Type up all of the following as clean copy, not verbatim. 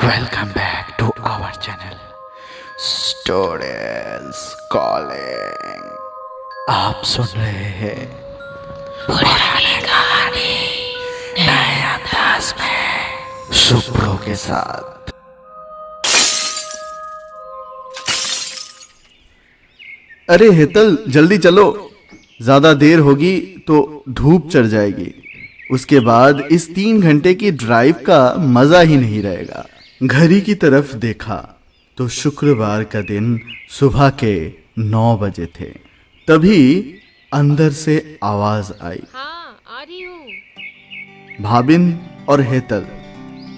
Welcome back to our channel Stories Calling। आप सुन रहे हैं पुरानी कहानी नए अंदाज में सुप्रो के साथ। अरे हेतल, जल्दी चलो, ज्यादा देर होगी तो धूप चढ़ जाएगी। उसके बाद इस 3 घंटे की ड्राइव का मजा ही नहीं रहेगा। घड़ी की तरफ देखा तो शुक्रवार का दिन सुबह के 9 बजे थे। तभी अंदर से आवाज आई। हाँ, आ रही हूँ। भाबिन और हेतल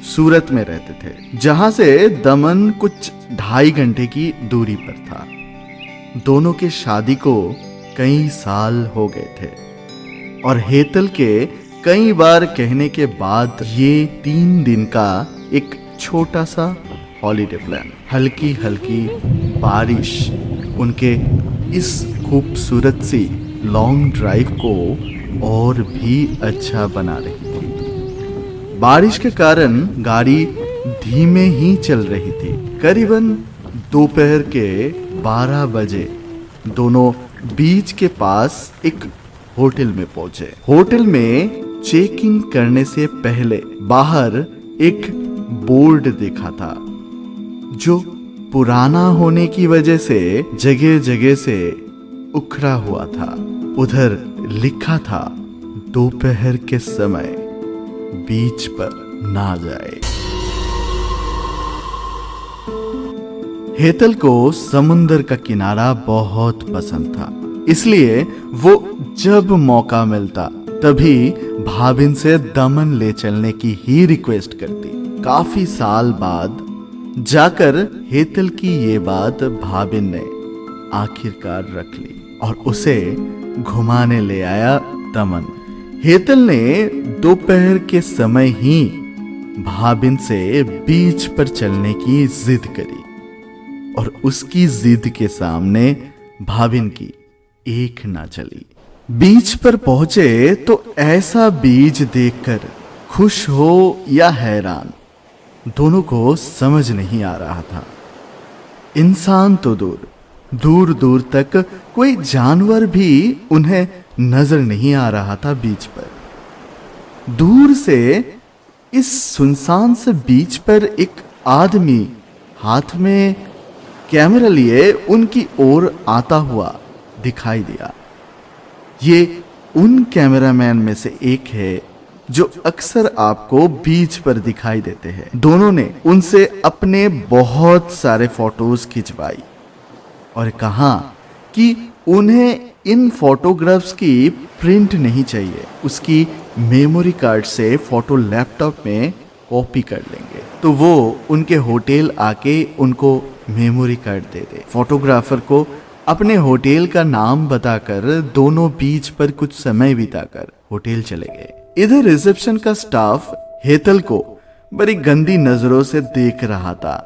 सूरत में रहते थे, जहां से दमन कुछ 2.5 घंटे की दूरी पर था। दोनों के शादी को कई साल हो गए थे और हेतल के कई बार कहने के बाद ये 3 दिन का एक छोटा सा हॉलीडे प्लान, हल्की हल्की बारिश उनके इस खूबसूरत सी लॉन्ग ड्राइव को और भी अच्छा बना रही थी। बारिश के कारण गाड़ी धीमे ही चल रही थी। करीबन दोपहर के 12 बजे दोनों बीच के पास एक होटल में पहुंचे। होटल में चेक इन करने से पहले बाहर एक बोर्ड देखा था जो पुराना होने की वजह से जगह जगह से उखड़ा हुआ था। उधर लिखा था, दोपहर के समय बीच पर ना जाए। हेतल को समुंदर का किनारा बहुत पसंद था, इसलिए वो जब मौका मिलता तभी भाबिन से दमन ले चलने की ही रिक्वेस्ट करती। काफी साल बाद जाकर हेतल की ये बात भाबिन ने आखिरकार रख ली और उसे घुमाने ले आया दमन। हेतल ने दोपहर के समय ही भाबिन से बीच पर चलने की जिद करी और उसकी जिद के सामने भाबिन की एक ना चली। बीच पर पहुंचे तो ऐसा बीज देखकर खुश हो या हैरान, दोनों को समझ नहीं आ रहा था। इंसान तो दूर दूर दूर तक कोई जानवर भी उन्हें नजर नहीं आ रहा था। बीच पर दूर से इस सुनसान से बीच पर एक आदमी हाथ में कैमरा लिए उनकी ओर आता हुआ दिखाई दिया। ये उन कैमरामैन में से एक है जो अक्सर आपको बीच पर दिखाई देते हैं। दोनों ने उनसे अपने बहुत सारे फोटोज खिंचवाई और कहा कि उन्हें इन फोटोग्राफ्स की प्रिंट नहीं चाहिए, उसकी मेमोरी कार्ड से फोटो लैपटॉप में कॉपी कर लेंगे। तो वो उनके होटल आके उनको मेमोरी कार्ड दे दे। फोटोग्राफर को अपने होटल का नाम बताकर दोनों बीच पर कुछ समय बिताकर होटल चले गए। इधर रिसेप्शन का स्टाफ हेतल को बड़ी गंदी नजरों से देख रहा था,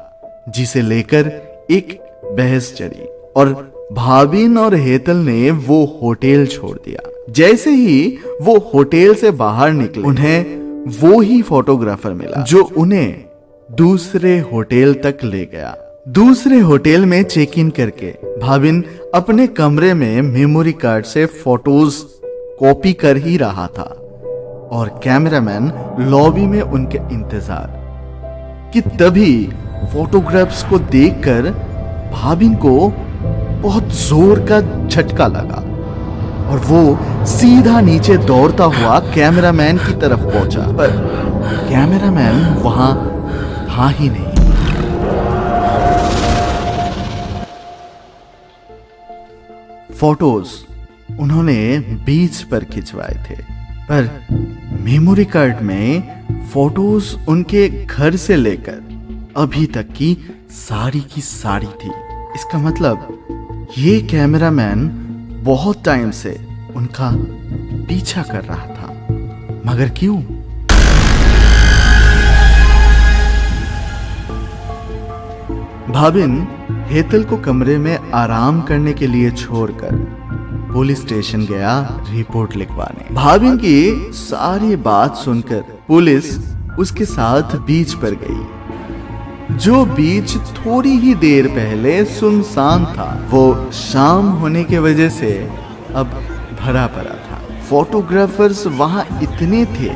जिसे लेकर एक बहस चली और भाबिन और हेतल ने वो होटल छोड़ दिया। जैसे ही वो होटल से बाहर निकले, उन्हें वो ही फोटोग्राफर मिला जो उन्हें दूसरे होटल तक ले गया। दूसरे होटल में चेक इन करके भाबिन अपने कमरे में मेमोरी कार्ड से फोटोज कॉपी कर ही रहा था और कैमरामैन लॉबी में उनके इंतजार कि तभी फोटोग्राफ्स को देखकर भाबिन को बहुत जोर का झटका लगा और वो सीधा नीचे दौड़ता हुआ कैमरामैन की तरफ पहुंचा, पर कैमरामैन वहां था ही नहीं। फोटोज उन्होंने बीच पर खिंचवाए थे, पर मेमोरी कार्ड में फोटोज उनके घर से लेकर अभी तक की सारी थी। इसका मतलब ये कैमरामैन बहुत टाइम से उनका पीछा कर रहा था, मगर क्यों? भाबिन हेतल को कमरे में आराम करने के लिए छोड़कर पुलिस स्टेशन गया रिपोर्ट लिखवाने। भाबिन की सारी बात सुनकर पुलिस उसके साथ बीच पर गई। जो बीच थोड़ी ही देर पहले सुनसान था, वो शाम होने के वजह से अब भरा पड़ा था। फोटोग्राफर्स वहां इतने थे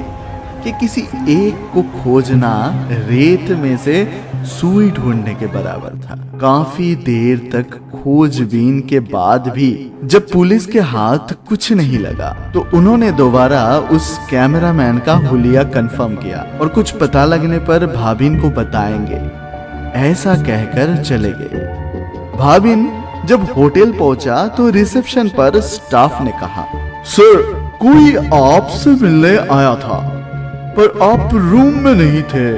कि किसी एक को खोजना रेत में से सुई ढूंढने के बराबर था। काफी देर तक खोजबीन के बाद भी जब पुलिस के हाथ कुछ नहीं लगा तो उन्होंने दोबारा उस कैमरामैन का हुलिया कंफर्म किया और कुछ पता लगने पर भाबिन को बताएंगे, ऐसा कहकर चले गए। भाबिन जब होटल पहुंचा तो रिसेप्शन पर स्टाफ ने कहा, सर कोई आपसे मिलने आया था पर आप रूम में नहीं थे,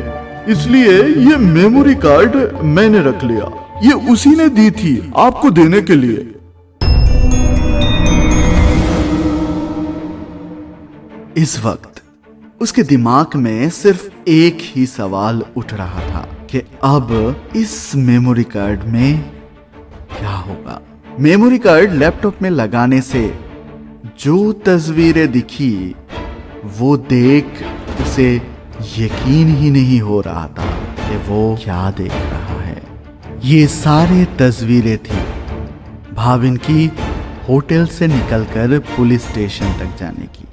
इसलिए ये मेमोरी कार्ड मैंने रख लिया। ये उसी ने दी थी आपको देने के लिए। इस वक्त उसके दिमाग में सिर्फ एक ही सवाल उठ रहा था कि अब इस मेमोरी कार्ड में क्या होगा। मेमोरी कार्ड लैपटॉप में लगाने से जो तस्वीरें दिखी वो देख उसे यकीन ही नहीं हो रहा था कि वो क्या देख रहा है। ये सारे तस्वीरें थी भाबिन की होटल से निकलकर पुलिस स्टेशन तक जाने की,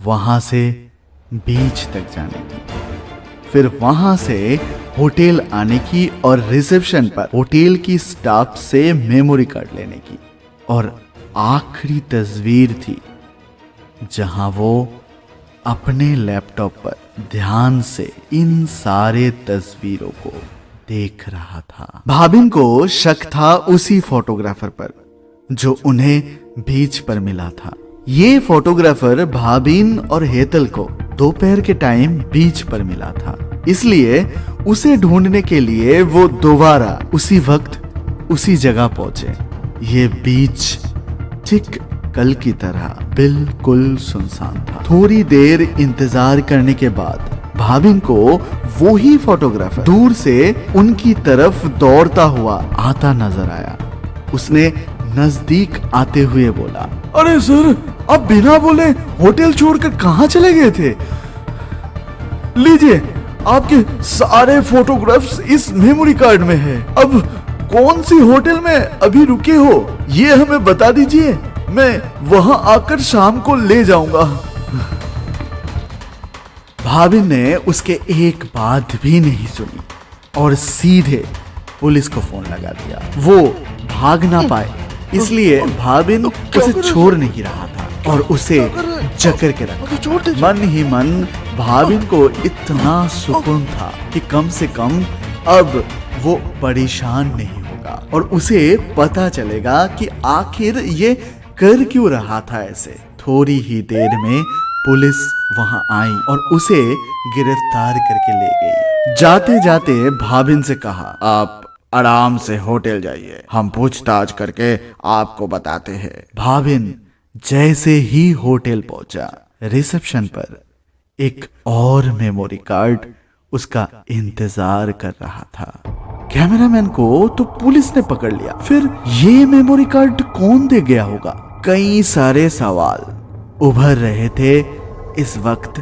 वहां से बीच तक जाने की, फिर वहां से होटल आने की और रिसेप्शन पर होटल की स्टाफ से मेमोरी कार्ड लेने की, और आखिरी तस्वीर थी जहां वो अपने लैपटॉप पर ध्यान से इन सारे तस्वीरों को देख रहा था। भाबिन को शक था उसी फोटोग्राफर पर जो उन्हें बीच पर मिला था। ये फोटोग्राफर भाबिन और हेतल को दोपहर के टाइम बीच पर मिला था, इसलिए उसे ढूंढने के लिए वो दोबारा उसी वक्त उसी जगह पहुंचे। ये बीच ठीक कल की तरह बिल्कुल सुनसान था। थोड़ी देर इंतजार करने के बाद भाबिन को वो ही फोटोग्राफर दूर से उनकी तरफ दौड़ता हुआ आता नजर आया। उसने नजदीक आते हुए बोला, अरे सर आप बिना बोले होटल छोड़कर कहां चले गए थे? लीजिए आपके सारे फोटोग्राफ्स इस मेमोरी कार्ड में है। अब कौन सी होटल में अभी रुके हो ये हमें बता दीजिए, मैं वहां आकर शाम को ले जाऊंगा। भाबिन ने उसके एक बात भी नहीं सुनी और सीधे पुलिस को फोन लगा दिया। वो भाग ना पाए इसलिए भाबिन उसे छोड़ नहीं रहा था और उसे जकड़ के रखा। मन ही मन भाबिन को इतना सुकून था कि कम से कम अब वो परेशान नहीं होगा और उसे पता चलेगा कि आखिर ये कर क्यों रहा था ऐसे। थोड़ी ही देर में पुलिस वहां आई और उसे गिरफ्तार करके ले गई। जाते जाते भाबिन से कहा, आप आराम से होटल जाइए, हम पूछताछ करके आपको बताते हैं। भाबिन जैसे ही होटल पहुंचा, रिसेप्शन पर एक और मेमोरी कार्ड उसका इंतजार कर रहा था। कैमरामैन को तो पुलिस ने पकड़ लिया, फिर ये मेमोरी कार्ड कौन दे गया होगा? कई सारे सवाल उभर रहे थे इस वक्त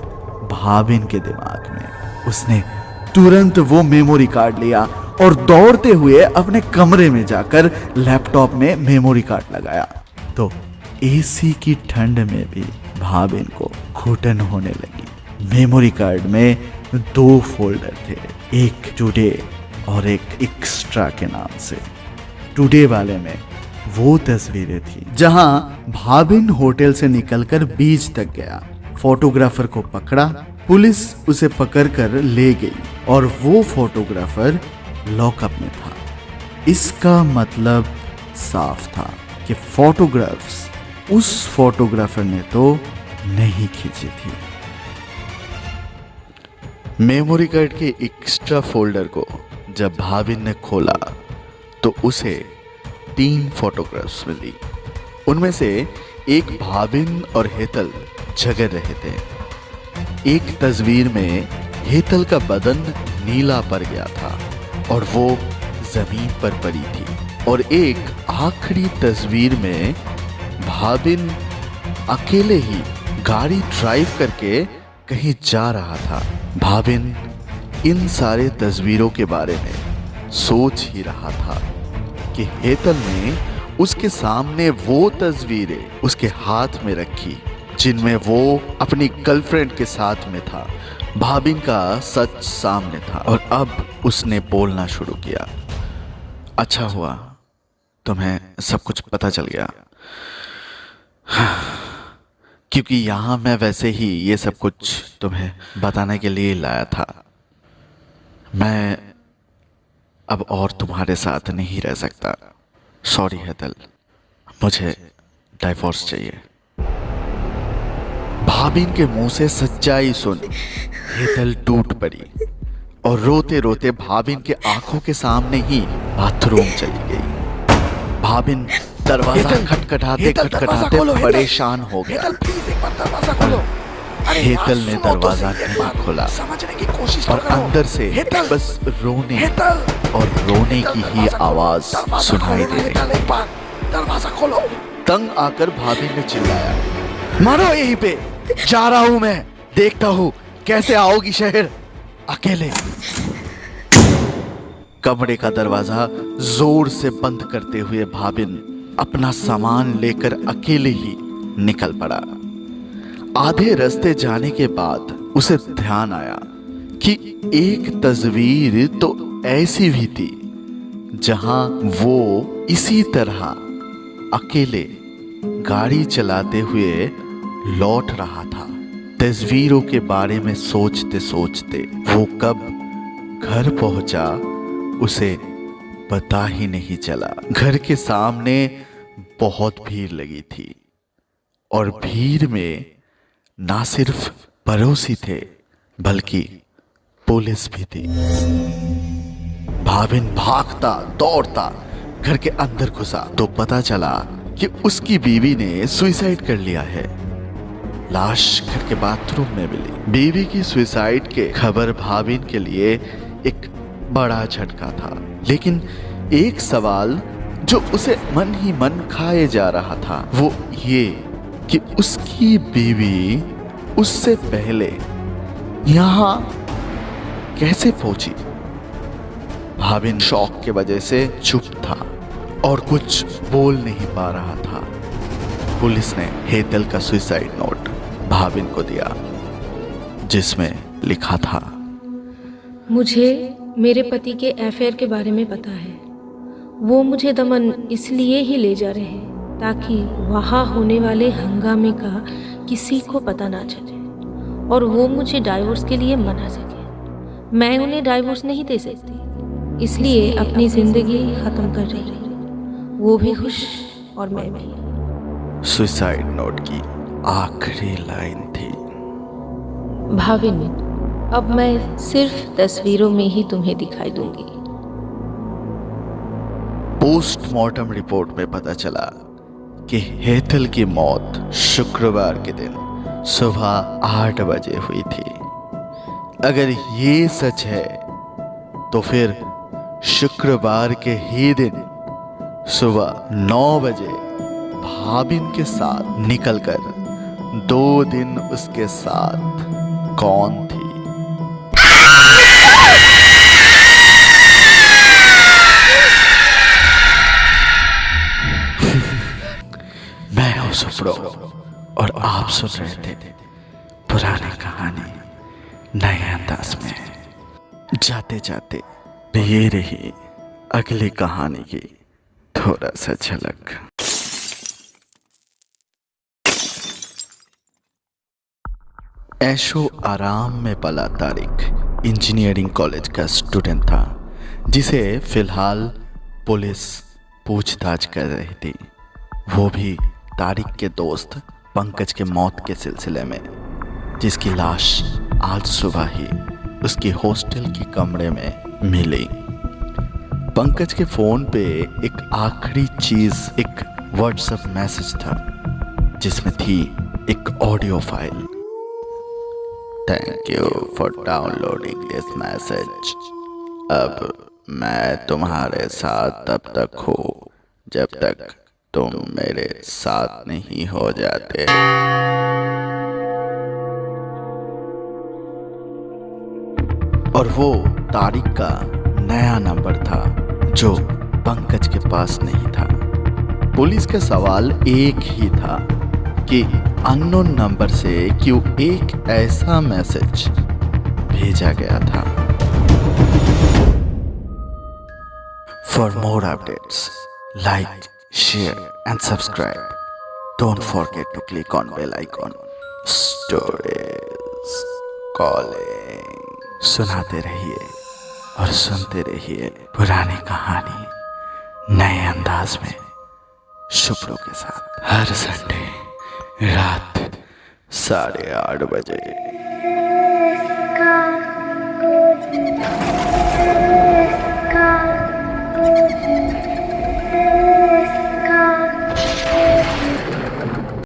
भाबिन के दिमाग में। उसने तुरंत वो मेमोरी कार्ड लिया और दौड़ते हुए अपने कमरे में जाकर लैपटॉप में मेमोरी कार्ड लगाया तो एसी की ठंड में भी भाबिन को घुटन होने लगी। मेमोरी कार्ड में 2 फोल्डर थे, एक टुडे और एक एक्स्ट्रा के नाम से। टुडे वाले में वो तस्वीरें थी जहां भाबिन होटल से निकलकर बीच तक गया, फोटोग्राफर को पकड़ा, पुलिस उसे पकड़कर ले गई और वो फोटोग्राफर लॉकअप में था। इसका मतलब साफ था कि फोटोग्राफ्स उस फोटोग्राफर ने तो नहीं खींची थी। मेमोरी कार्ड के एक्स्ट्रा फोल्डर को जब भाबिन ने खोला तो उसे 3 फोटोग्राफ्स मिली। उनमें से एक भाबिन और हेतल झगड़ रहे थे। एक तस्वीर में हेतल का बदन नीला पड़ गया था और वो जमीन पर पड़ी थी, और एक आखिरी तस्वीर में भाबिन अकेले ही गाड़ी ड्राइव करके कहीं जा रहा था। भाबिन इन सारे तस्वीरों के बारे में सोच ही रहा था कि हेतल ने उसके सामने वो तस्वीरें उसके हाथ में रखी जिनमें वो अपनी गर्लफ्रेंड के साथ में था। भाबिन का सच सामने था और अब उसने बोलना शुरू किया। अच्छा हुआ तुम्हें सब कुछ पता चल गया, क्योंकि यहां मैं वैसे ही ये सब कुछ तुम्हें बताने के लिए लाया था। मैं अब और तुम्हारे साथ नहीं रह सकता। सॉरी हेतल, मुझे डाइवोर्स चाहिए। भाबिन के मुंह से सच्चाई सुन हेतल टूट पड़ी और रोते रोते भाबिन के आंखों के सामने ही बाथरूम चली गई। भाबिन दरवाजा खटखटाते खटखटाते परेशान हो गया। हेतल ने दरवाजा नहीं खोला और अंदर से बस रोने और रोने की ही आवाज सुनाई दे रही। दरवाजा खोलो। तंग आकर भाभी ने चिल्लाया, मारो यहीं पे, जा रहा हूं मैं, देखता हूं कैसे आओगी शहर अकेले। कमरे का दरवाजा जोर से बंद करते हुए भाबिन अपना सामान लेकर अकेले ही निकल पड़ा। आधे रास्ते जाने के बाद उसे ध्यान आया कि एक तस्वीर तो ऐसी भी थी जहां वो इसी तरह अकेले गाड़ी चलाते हुए लौट रहा था। तस्वीरों के बारे में सोचते सोचते वो कब घर पहुंचा उसे पता ही नहीं चला। घर के सामने बहुत भीड़ लगी थी और भीड़ में ना सिर्फ पड़ोसी थे बल्कि पुलिस भी थी। भाबिन भागता दौड़ता घर के अंदर घुसा तो पता चला कि उसकी बीवी ने सुसाइड कर लिया है। लाश घर के बाथरूम में मिली। बीवी की सुसाइड के खबर भाबिन के लिए एक बड़ा झटका था, लेकिन एक सवाल जो उसे मन ही मन खाए जा रहा था वो ये कि उसकी बीवी उससे पहले यहां कैसे पहुंची। भाबिन शौक के वजह से चुप था और कुछ बोल नहीं पा रहा था। पुलिस ने हेतल का सुसाइड नोट भाबिन को दिया जिसमें लिखा था, मुझे मेरे पति के अफेयर के बारे में पता है। वो मुझे दमन इसलिए ही ले जा रहे हैं ताकि वहाँ होने वाले हंगामे का किसी को पता ना चले और वो मुझे डाइवोर्स के लिए मना सके। मैं उन्हें डाइवोर्स नहीं दे सकती, इसलिए अपनी जिंदगी खत्म कर रही हूँ, वो भी खुश और मैं भी। सुसाइड नोट की आखिरी लाइन थी, भाविन, अब मैं सिर्फ तस्वीरों में ही तुम्हें दिखाई दूंगी। पोस्टमार्टम रिपोर्ट में पता चला कि हेतल की मौत शुक्रवार के दिन सुबह 8 बजे हुई थी। अगर ये सच है तो फिर शुक्रवार के ही दिन सुबह 9 बजे भाबिन के साथ निकलकर 2 दिन उसके साथ कौन थी। मैं हूं सुप्रो और आप सुन रहे थे पुरानी कहानी नए अंदाज में। जाते जाते ये रही अगली कहानी की थोड़ा सा झलक। ऐशो आराम में पला तारिक इंजीनियरिंग कॉलेज का स्टूडेंट था जिसे फिलहाल पुलिस पूछताछ कर रही थी, वो भी तारिक के दोस्त पंकज के मौत के सिलसिले में, जिसकी लाश आज सुबह ही उसकी हॉस्टल के कमरे में मिली। पंकज के फोन पे एक आखिरी चीज एक व्हाट्सएप मैसेज था जिसमें थी एक audio file. Thank you for downloading this message. अब मैं तुम्हारे साथ तब तक हूँ जब तक तुम मेरे साथ नहीं हो जाते। और वो तारिक का नया नंबर था जो पंकज के पास नहीं था। पुलिस का सवाल एक ही था कि अननोन नंबर से क्यों एक ऐसा मैसेज भेजा गया था। For more updates, like, share and subscribe. Don't forget to click on bell icon. Stories calling. सुनाते रहिए और सुनते रहिए पुरानी कहानी नए अंदाज में, शुभ्रो के साथ, हर संडे रात 8:30 बजे।